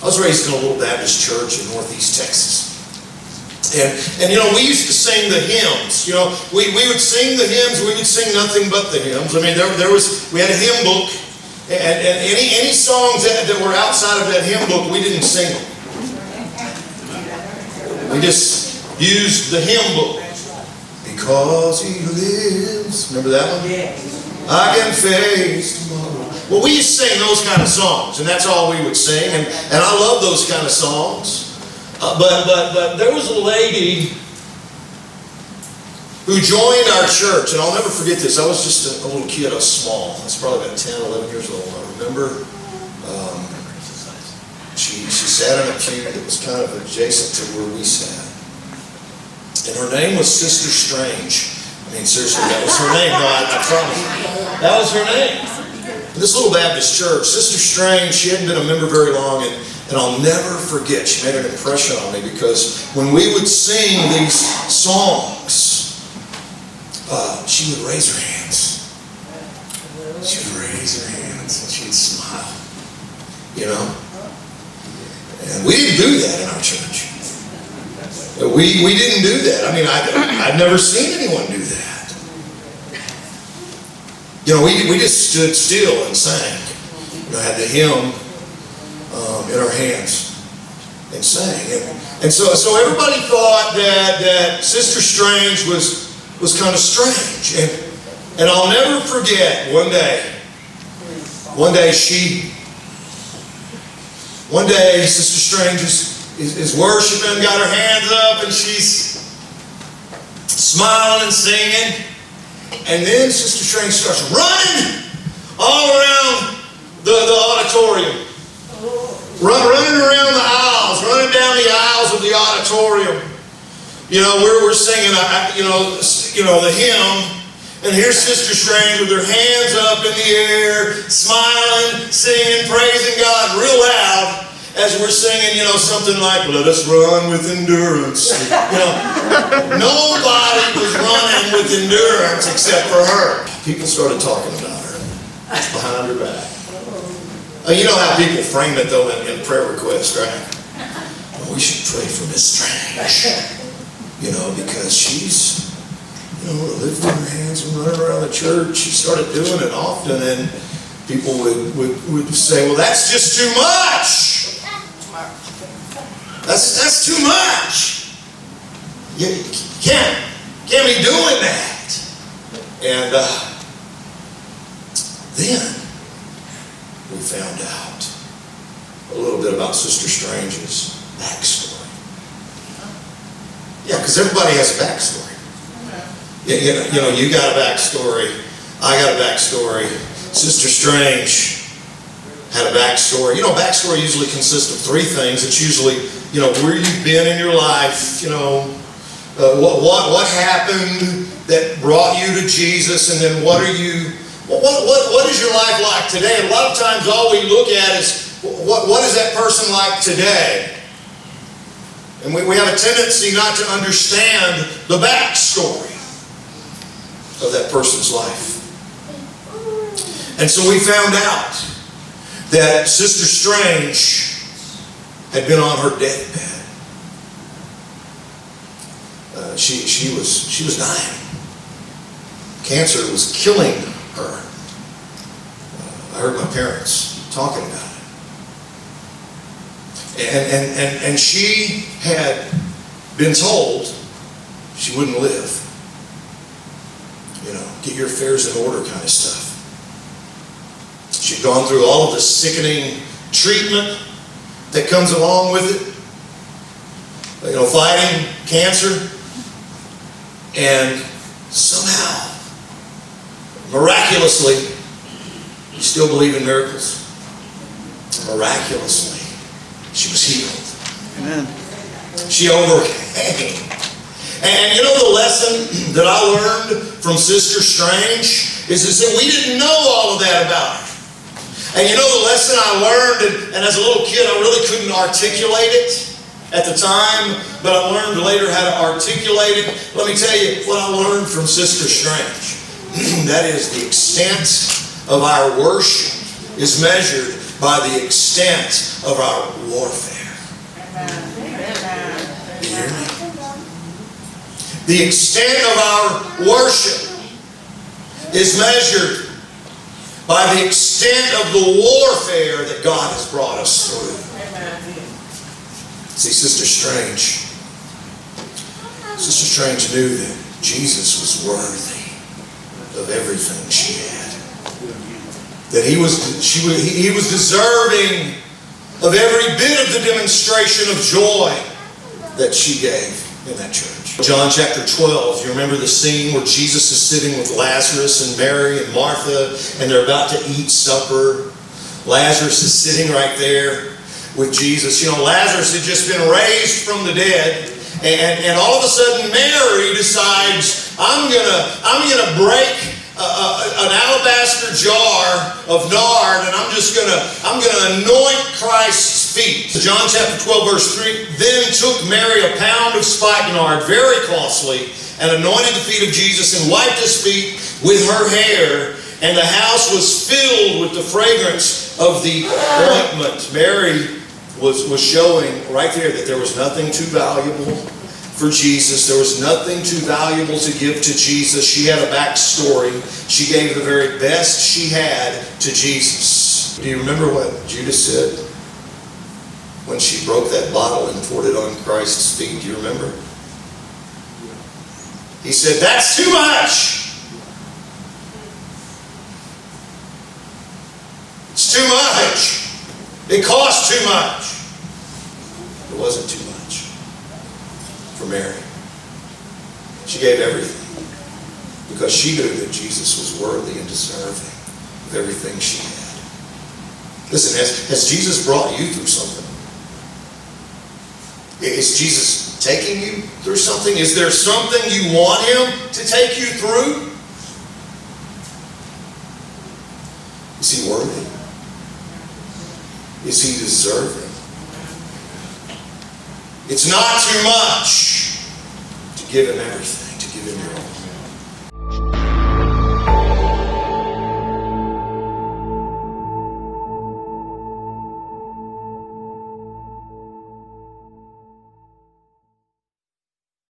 I was raised in a little Baptist church in Northeast Texas. And we used to sing the hymns. We would sing the hymns. We would sing nothing but the hymns. I mean, we had a hymn book, and any songs that were outside of that hymn book, we didn't sing them. We just used the hymn book. Because He lives. Remember that one? I can face tomorrow. Well, we used to sing those kind of songs, and that's all we would sing. And I love those kind of songs. But there was a lady who joined our church, and I'll never forget this. I was just a little kid. I was small. I was probably about 10, 11 years old. I remember she sat in a pew that was kind of adjacent to where we sat. And her name was Sister Strange. I mean, seriously, that was her name. No, I promise you. That was her name. This little Baptist church, Sister Strange, she hadn't been a member very long, and I'll never forget, she made an impression on me, because when we would sing these songs, she would raise her hands. She would raise her hands, and she'd smile. And we didn't do that in our church. We didn't do that. I mean, I'd never seen anyone do that. We just stood still and sang. Had the hymn in our hands and sang. And so everybody thought that Sister Strange was kind of strange. And I'll never forget one day Sister Strange is worshiping, got her hands up, and she's smiling and singing. And then Sister Strange starts running all around the auditorium. Running around the aisles, running down the aisles of the auditorium. We're singing, the hymn. And here's Sister Strange with her hands up in the air, smiling, singing, praising God real loud. As we're singing, something like, let us run with endurance. Nobody was running with endurance except for her. People started talking about her behind her back. You know how people frame it, though, in prayer requests, right? Well, we should pray for Miss Strange. Because she's, lifting her hands and running around the church. She started doing it often, and people would say, well, that's just too much. That's too much. You can't be doing that. And then we found out a little bit about Sister Strange's backstory. Yeah, because everybody has a backstory. You got a backstory. I got a backstory. Sister Strange had a backstory. Backstory usually consists of three things. It's usually, where you've been in your life, what happened that brought you to Jesus, and then what is your life like today? And a lot of times all we look at is, what is that person like today? And we have a tendency not to understand the backstory of that person's life. And so we found out that Sister Strange had been on her deathbed. She was dying. Cancer was killing her. I heard my parents talking about it. And she had been told she wouldn't live. Get your affairs in order kind of stuff. She'd gone through all of the sickening treatment that comes along with it. Fighting cancer. And somehow, miraculously, you still believe in miracles? Miraculously, she was healed. Amen. She overcame. And the lesson that I learned from Sister Strange is that we didn't know all of that about her. And the lesson I learned, and as a little kid I really couldn't articulate it at the time, but I learned later how to articulate it. Let me tell you what I learned from Sister Strange. That is, the extent of our worship is measured by the extent of our warfare. You hear me? The extent of our worship is measured by the extent of the warfare that God has brought us through. See, Sister Strange knew that Jesus was worthy of everything she had. That he was deserving of every bit of the demonstration of joy that she gave in that church. John chapter 12, you remember the scene where Jesus is sitting with Lazarus and Mary and Martha, and they're about to eat supper. Lazarus is sitting right there with Jesus. You know, Lazarus had just been raised from the dead, and all of a sudden Mary decides, I'm gonna break an alabaster jar of nard, and I'm gonna anoint Christ's feet. John chapter 12 verse 3, then took Mary a pound of spikenard, very costly, and anointed the feet of Jesus and wiped his feet with her hair, and the house was filled with the fragrance of the ointment. Mary was showing right there that there was nothing too valuable for Jesus. There was nothing too valuable to give to Jesus. She had a backstory. She gave the very best she had to Jesus. Do you remember what Judas said when she broke that bottle and poured it on Christ's feet? Do you remember? He said, "That's too much. It's too much. It costs too much." It wasn't too much for Mary. She gave everything because she knew that Jesus was worthy and deserving of everything she had. Listen, has Jesus brought you through something? Is Jesus taking you through something? Is there something you want Him to take you through? Is He worthy? Is He deserving? It's not too much to give Him everything, to give Him your all.